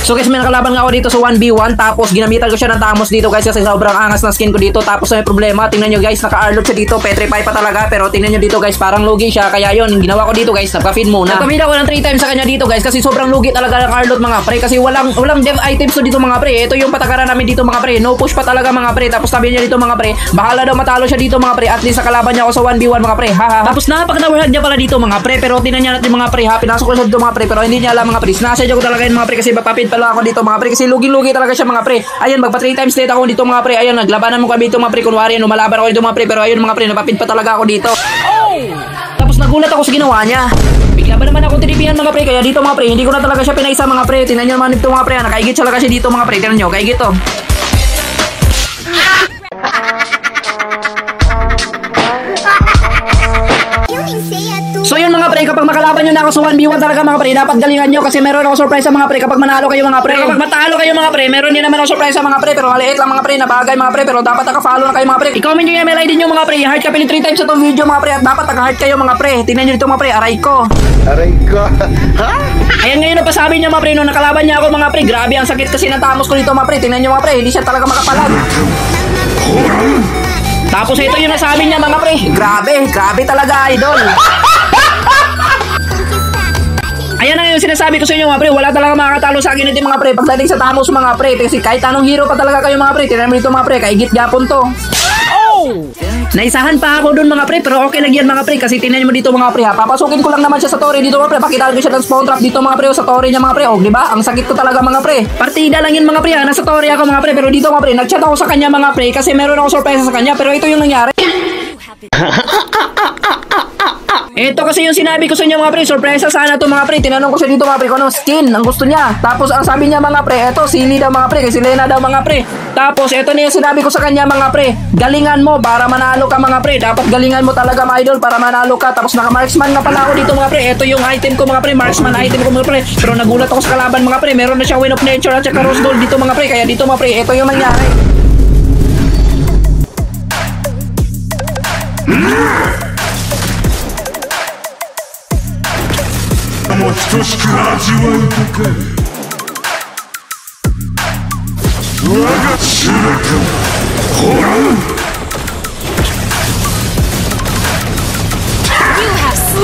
So guys, may nakalaban nga ako dito sa 1v1. Tapos ginamitan ko siya ng Tamos dito guys kasi sobrang angas na skin ko dito. Tapos may problema, tingnan nyo guys, naka-arlot siya dito, petrify pa talaga. Pero tingnan nyo dito guys, parang lugi siya. Kaya yun, ginawa ko dito guys, nagpa-feed muna. Nagpamida ko ng 3 times sa kanya dito guys kasi sobrang lugi talaga ng arlot mga pre. Kasi walang dev items to dito mga pre. Ito yung patakaran namin dito mga pre, no push pa talaga mga pre. Tapos sabi niya dito mga pre, bahala daw matalo siya dito mga pre. At least sa kalaban niya ako sa 1v1 mga pre. Tapos napaka-nawarhag niya pala dito mga pre. Pero tingnan niya natin mga pre ha, pinasok ko siya dito mga pre. Pero hindi niya alam mga pre, sinasadya ko talaga yun mga pre kasi papapid pala ako dito mga pre. Kasi lugi-lugi talaga siya mga pre. Ayun, magpa 3 times late ako dito mga pre. Ayun, naglabanan mo kami dito mga pre. Kunwari, lumalaban ako dito mga pre. Pero ayun mga pre, napapid pa talaga ako dito. Tapos nagulat ako sa ginawa niya. Bigla ba naman akong tinipihan mga pre. Kaya dito mga pre, hindi ko na talaga siya pinaisa mga pre. Tingnan niyo naman ito mga pre. Nakaigit talaga siya dito mga pre. Tingnan niyo, kaigit to. So yun mga pre, kapag makalaban nyo na ako sa 1v1 talaga mga pre, dapat galingan nyo kasi meron ako surprise sa mga pre kapag manalo kayo mga pre. Kapag matalo kayo mga pre, meron din naman ako surprise sa mga pre, pero maliit lang mga pre, nabagay mga pre, pero dapat naka-follow na kayo mga pre. I-comment nyo yung email ID nyo mga pre, i-heart ka pili 3 times sa itong video mga pre, at dapat naka-heart kayo mga pre. Tingnan nyo dito mga pre, aray ko. Aray ko. Ha? Ayan ngayon na pasabi niya mga pre, nung nakalaban niya ako mga pre, grabe ang sakit kasi ng Tamos ko dito mga pre. Tingnan nyo mga pre, hindi siya talaga makapalag. Tapos ito yung nasabi niya mga pre, grabe talaga idol. Ayan na yung sinasabi ko sa inyo mga pre, wala talaga makakatalo sa akin ito mga pre pagdating sa Tamos mga pre. Kasi kahit anong hero pa talaga kayo mga pre, tingnan mo dito mga pre, kaigit gyapon to. Naisahan pa ako dun mga pre, pero okay lang yan mga pre. Kasi tingnan mo dito mga pre ha, papasukin ko lang naman siya sa Torre dito mga pre. Pakita ko siya ng spawn trap dito mga pre, sa Torre niya mga pre. O diba, ang sakit ko talaga mga pre. Partida lang yun mga pre ha, nasa Torre ako mga pre. Pero dito mga pre, nagchat ako sa kanya mga pre kasi meron ako surprise sa kanya. Pero ito yung nangyari. Ito kasi yung sinabi ko sa inyo mga pre, sorpresa sana to mga pre. Tinanong ko siya dito mga pre kung anong skin ang gusto niya. Tapos ang sabi niya mga pre, eto sili daw mga pre, kasi Lena daw mga pre. Tapos eto na yung sinabi ko sa kanya mga pre, galingan mo para manalo ka mga pre. Dapat galingan mo talaga mga idol para manalo ka. Tapos naka marksman na pala ako dito mga pre. Eto yung item ko mga pre, marksman item ko mga pre. Pero nagulat ako sa kalaban mga pre, meron na siyang win of nature at saka rose gold dito mga pre. Kaya dito mga pre, eto yung nangyari.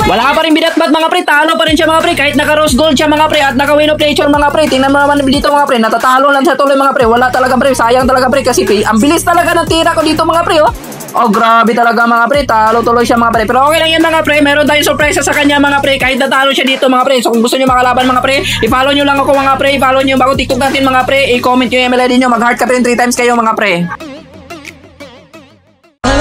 Wala pa rin binatbat mga pre, talo pa rin siya mga pre. Kahit naka rose gold siya mga pre at naka win of nature mga pre. Tingnan mo naman dito mga pre, natatalo lang siya tuloy mga pre. Wala talaga pre, sayang talaga pre kasi ang bilis talaga ng tira ko dito mga pre oh. Oh grabe talaga mga pre, talo tuloy siya mga pre. Pero okay lang yan mga pre, meron tayong surprise sa kanya mga pre. Kahit natalo siya dito mga pre. So kung gusto nyo makalaban mga pre, i-follow nyo lang ako mga pre. I-follow nyo yung bago TikTok natin mga pre. I-comment nyo yung email ID nyo, mag-heart ka pa rin 3 times kayo mga pre.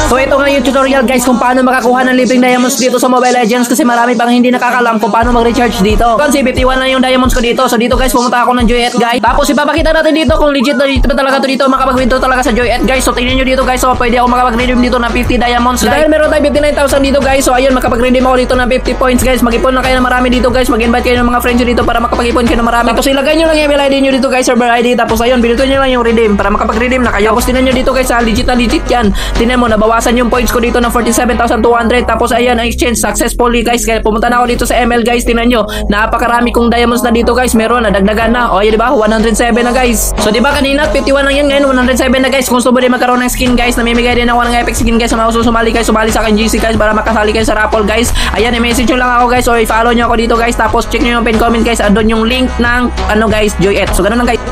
So ito nga yung tutorial guys kung paano makakuha ng libreng diamonds dito sa Mobile Legends kasi marami pang hindi nakakalam kung paano mag-recharge dito. Kasi 51 na yung diamonds ko dito. So dito guys pumunta ako ng Joyet guys. Tapos ipapakita natin dito kung legit na dito talaga to dito makapag-win talaga sa Joyet guys. So tingnan nyo dito guys, so pwede ako makapag-redeem dito ng 50 diamonds. So dahil meron tayo 59,000 dito guys, so ayun makapag-redeem ako dito ng 50 points guys. Mag-ipon na kayo ng marami dito guys. Mag-invite kayo ng mga friends nyo dito para makapag-ipon kayo ng marami. Tapos ilagay nyo lang yung email ID nyo dito guys, server ID. Tapos ayun, binutin nyo lang yung redeem para makapag-redeem na kayo. Tapos tingnan nyo dito guys, legit na legit yan. Tingnan mo, nabawasan yung points ko dito ng 47,200. Tapos ayan, ang exchange successfully guys. Kaya pumunta na ako dito sa ML guys. Tingnan nyo, napakarami kong diamonds na dito guys. Meron na dagdagan na. O yun diba, 107 na guys. So diba kanina 51 lang yan, ngayon 107 na guys. Kung gusto mo din magkaroon ng skin guys, namimigay din ako ng epic skin guys. Sa mga sumali guys, sumali sa akin GC guys para makasali kayo sa raffle guys. Ayan, i-message nyo lang ako guys or i-follow nyo ako dito guys. Tapos check nyo yung pin comment guys. Andun yung link ng ano guys, Joyet. So ganun lang guys.